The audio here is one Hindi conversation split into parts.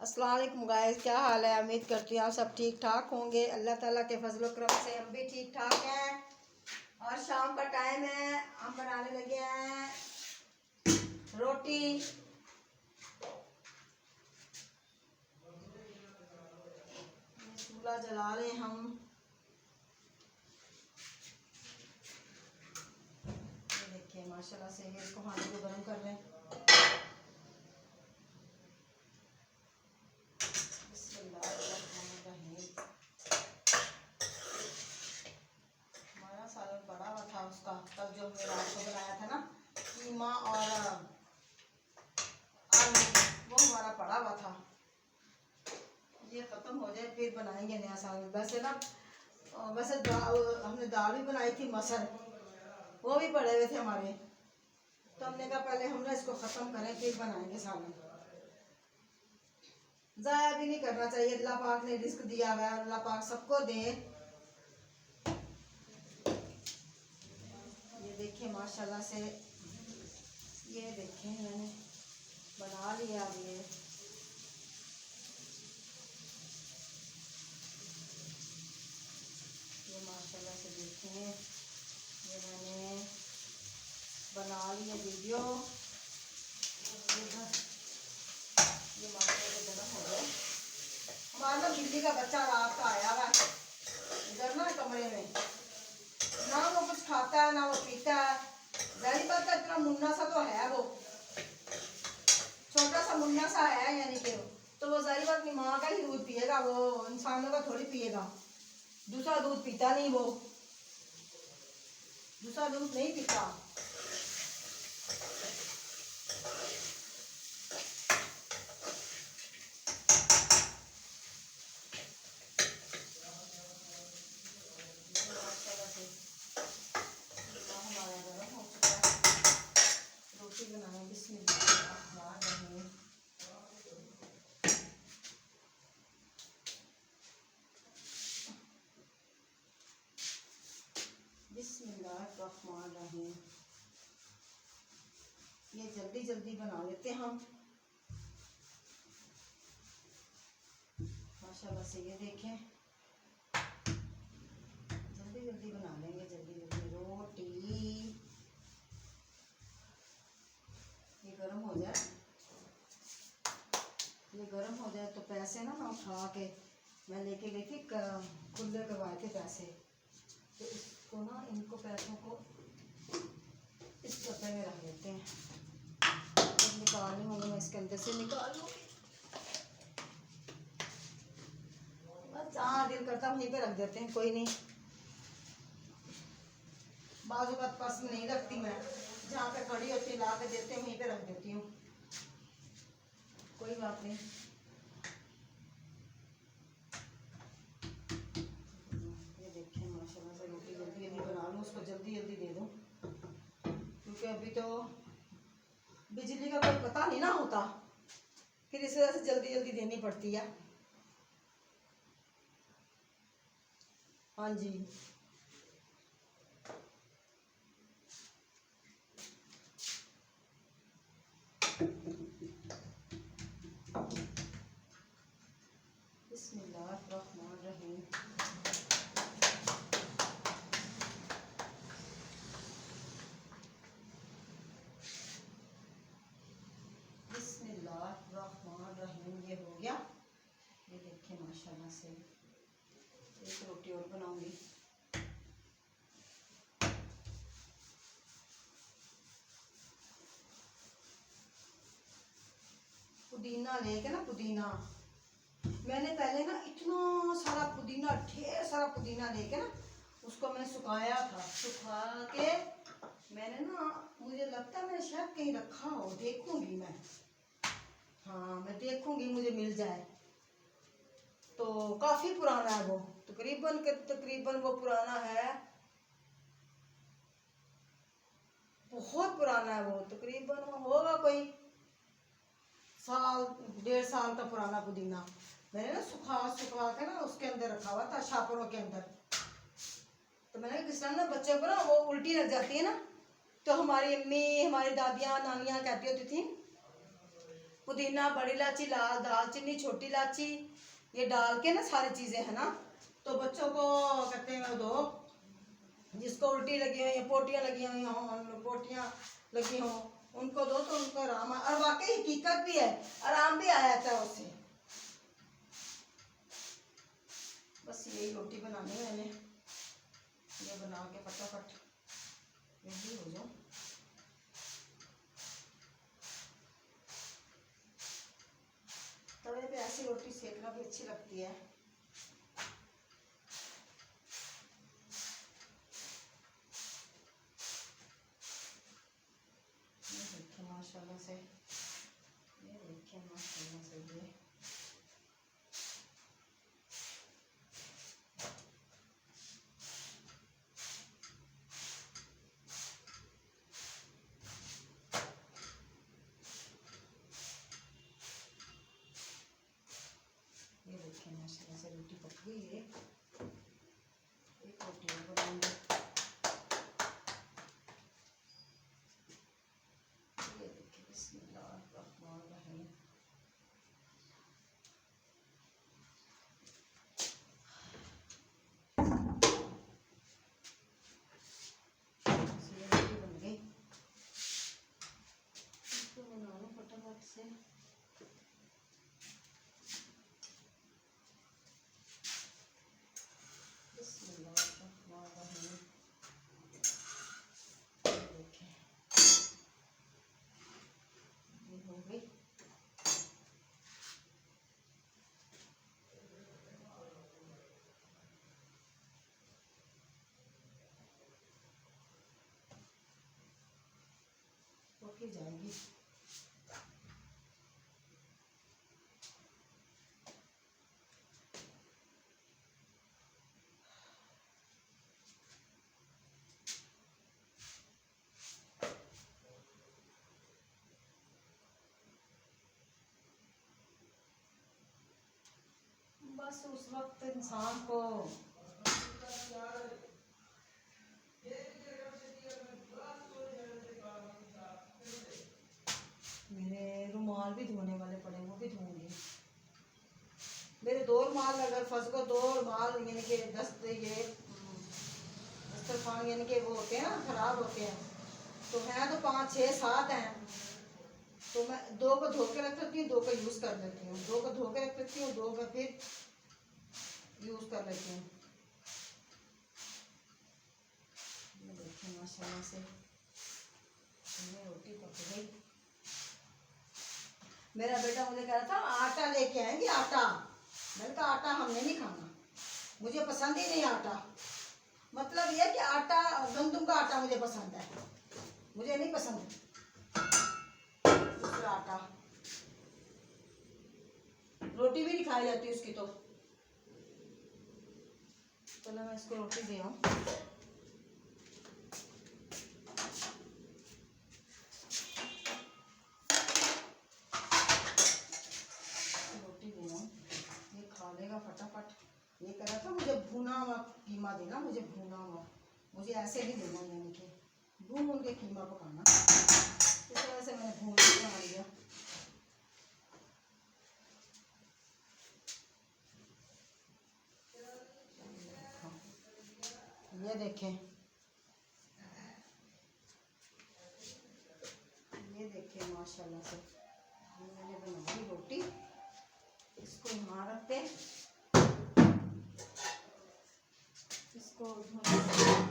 अस्सलाम वालेकुम गाइस, क्या हाल है। उम्मीद करती हूँ आप सब ठीक ठाक होंगे। अल्लाह ताला के फजल करम से हम भी ठीक ठाक हैं। और शाम का टाइम है, हम बनाने लगे हैं रोटी। चूल्हा जला रहे हैं हम। ये देखिए माशाल्लाह से ये इसको हांडी को गर्म कर रहे हैं। हमारा सालन बड़ा हुआ था उसका, कल जो हमने रात को बनाया था ना कीमा और आलू, वो हमारा पड़ा हुआ था। ये ख़त्म हो जाए फिर बनाएंगे नया सालन। वैसे ना वैसे हमने दाल भी बनाई थी मसर, वो भी पड़े हुए थे हमारे, तो हमने कहा पहले हम ना इसको ख़त्म करें फिर बनाएंगे सालन। ज़ाया भी नहीं करना चाहिए, अल्लाह पाक ने रिस्क दिया हुआ है, अल्लाह पाक सबको दे। ये देखिए माशाल्लाह से, ये देखें मैंने बना लिया अब ये माशाल्लाह से देखें ये मैंने बना लिया वीडियो। ये माशाल्लाह से गर्म हो गया। हमारा ना बिल्ली का बच्चा रात का आया हुआ है इधर ना कमरे में, ना वो कुछ खाता है ना वो पीता है। जाहिर बात है इतना मुन्ना सा तो है, वो छोटा सा मुन्ना सा है, यानी कि तो वो जाहिर बात अपनी माँ का ही दूध पिएगा, वो इंसानों का थोड़ी पिएगा। दूसरा दूध पीता नहीं, वो दूसरा दूध नहीं पीता। रोटी बनाएं, बिस्मिल्लाह। बिस्मिल्लाहिर्रहमानिर्रहीम। ये जल्दी जल्दी बना लेते हैं हम माशाल्लाह से। ये देखें जल्दी जल्दी बना लेंगे, जल्दी जल्दी रोटी। ये गर्म हो जाए, ये गर्म हो जाए तो पैसे ना मैं उठा के मैं लेके गई थी, खुले करवाए थे पैसे, तो इसको ना इनको पैसों को इस डब्बे में रख देते हैं। जब निकालनी होंगी मैं इसके अंदर से निकाल लूँगी, बस जहाँ दिल करता वहीं पे रख देते हैं, कोई नहीं। बाजू का पर्स में नहीं रखती मैं, जहाँ पे खड़ी होती ला के देते हैं वहीं पे रख देती हूँ, कोई बात नहीं। ये देखें माशाल्लाह से रोटी जल्दी जल्दी बना लूँ, उसको जल्दी जल्दी दे दूँ, क्योंकि अभी तो बिजली का कोई पता नहीं ना होता, फिर इस वजह से जल्दी जल्दी देनी पड़ती है। हाँ जी, बिस्मिल्लाहिर्रहमानिर्रहीम। बिस्मिल्लाहिर्रहमानिर्रहीम। ये हो गया। ये देखिए माशाल्लाह से एक रोटी और बनाऊंगी। पुदीना लेके ना, पुदीना मैंने पहले ना इतना सारा पुदीना, ढेर सारा पुदीना लेके ना उसको मैंने सुखाया था। सुखा के मैंने ना, मुझे लगता है मैंने शायद कहीं रखा हो, देखूंगी मैं। हाँ मैं देखूंगी, मुझे मिल जाए तो। काफी पुराना है वो, तकरीबन वो पुराना है, बहुत पुराना है वो, तकरीबन होगा कोई साल 1.5 साल का पुराना पुदीना। मैंने ना सुखा के ना उसके अंदर रखा हुआ था, छापरों के अंदर। तो मैंने किस टाइम ना बच्चे को ना वो उल्टी लग जाती है ना, तो हमारी अम्मी, हमारी दादियाँ, नानियाँ कहती होती थी पुदीना, बड़ी इलायची, लाल दालचीनी, छोटी इलायची, ये डाल के ना सारी चीज़ें है ना, तो बच्चों को कहते हैं दो, जिसको उल्टी लगी हुई है, पोटियाँ लगी हुई हों, पोटियाँ लगी हों, उनको दो तो उनको आराम। और वाकई हकीकत भी है, आराम भी आया था उससे। बस यही रोटी बनानी है मैंने, ये बना के फटाफट रेडी हो जाऊँ। तवे पे ऐसी रोटी सेकना भी अच्छी लगती है। ये देखिए माशाल्लाह से, ये देखिए माशाल्लाह से, ये देखिए माशाल्लाह से रोटी पक गई है। एक रोटी और बनाएंगे। ये देखिए बिस्मिल्लाहिर्रहमानिर्रहीम। ये रोटी बन गई, इसको बना लो फटाफट से। पक जाएगी। बस उस वक्त इंसान को मेरे रुमाल भी धोने वाले पड़े, वो भी धोऊंगी। मेरे 2 रुमाल अगर फंस को 2 रुमाल यानी कि दस्तरखान यानी कि वो होते हैं ना, खराब होते हैं, तो हैं तो 5 6 7 हैं, तो मैं 2 को धो के रख लेती हूँ, 2 को यूज़ कर लेती हूँ, 2 को धो के रख लेती हूँ, 2 का फिर यूज़ कर लेती हूँ। ये देखिए माशाल्लाह से ये रोटी पक गई। मेरा बेटा मुझे कह रहा था आटा लेके आएंगे, आटा। मैंने कहा आटा हमने नहीं खाना, मुझे पसंद ही नहीं आटा। मतलब ये कि आटा, गंदम का आटा मुझे पसंद है, मुझे नहीं पसंद दूसरा आटा। रोटी भी नहीं खाई जाती उसकी तो। चलो मैं इसको रोटी दे आऊँ। रोटी दे आऊँ, ये खा लेगा फटाफट। ये कह रहा था मुझे भुना हुआ कीमा देना, मुझे भुना हुआ, मुझे ऐसे नहीं देना, यानी कि भून के कीमा पकाना। इस तरह से मैंने भून के बना लिया। ये देखें, ये देखें माशाल्लाह से मैंने बनाई रोटी। इसको यहाँ रखते, इसको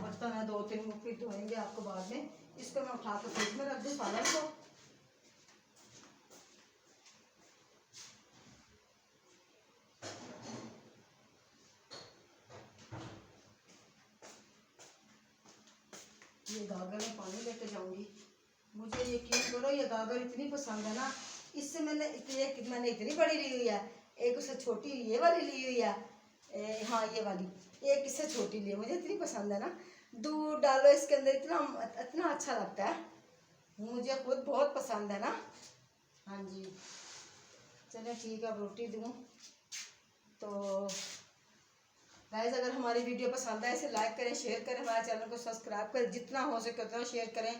बर्तन है 2-3 फिर धोएंगे आपको बाद में। इसको मैं उठा कर फ्रिज में रख दूँ सालन को। ये गागर में पानी लेके जाऊंगी। मुझे यकीन करो ये गागर इतनी पसंद है ना, इससे मैंने इतनी बड़ी ली हुई है, एक उससे छोटी ये वाली ली हुई है, हाँ ये वाली, एक इससे छोटी ली है। मुझे इतनी पसंद है ना, दूध डालो इसके अंदर, इतना इतना अच्छा लगता है, मुझे खुद बहुत पसंद है ना। हाँ जी, चलिए ठीक है, अब रोटी दूँ तो गाइस, अगर हमारी वीडियो पसंद आए इसे लाइक करें, शेयर करें, हमारे चैनल को सब्सक्राइब करें, जितना हो सके उतना शेयर करें।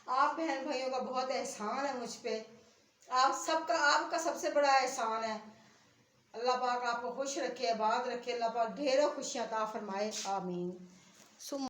आप बहन भाइयों का बहुत एहसान है मुझ पे, आप सबका, आपका सबसे बड़ा एहसान है। अल्लाह पाक आपको खुश रखे, आबाद रखे, अल्लाह पाक ढेरों खुशियाँ अता फरमाए, आमीन।